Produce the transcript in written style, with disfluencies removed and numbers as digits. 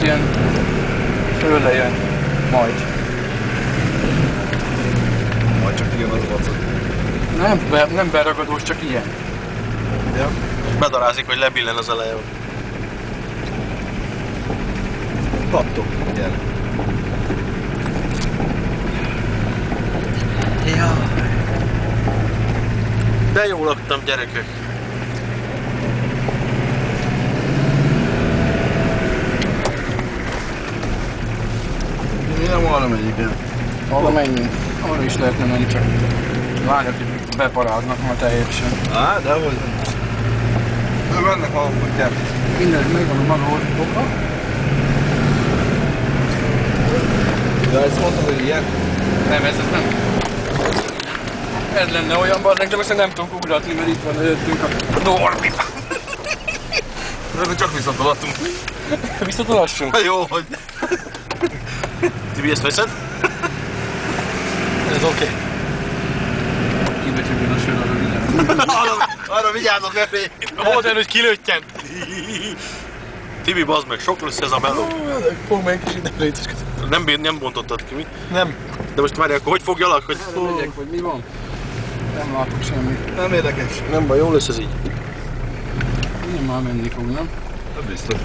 ilyen fölle jön. Majd. Majd csak kijön az vacak. Nem beragadós, csak ilyen. Ja. Bedarázik, hogy lebillen az eleje. Pattog, gyere. Ja. De jól laktam, gyerekek. Mi nem arra megyünk el? Arra menjünk. Arra is lehetne menni, csak lányok itt beparáznak ma teljesen. Á, de hogy? Ő mennek maguk, gyere. Minden megvan a maga oka. De ezt mondtad, hogy ilyen? Nem, ez nem. Ez lenne olyan bazdmeg, de most nem tudunk ugratni, mert itt van előttünk a Norbi. De csak visszatolatunk. Visszatolassunk? Jó, hogy... Tibi, ezt veszed? Ez oké. Kibecsögjön a sör, arra vigyázz. Arra vigyázok, ne félj! Volt előtt kilőttyen. Tibi, bazd meg, sok lesz ez a meló. Fogd meg egy kis ide létesket. Nem bontottad ki, mi? Nem. De most várj, akkor hogy fogjalak, hogy... Erre megyek, hogy mi van? Nem látok semmit. Nem érdekes. Nem baj, jó lesz ez így. Én már menni fog, nem? Nem biztos.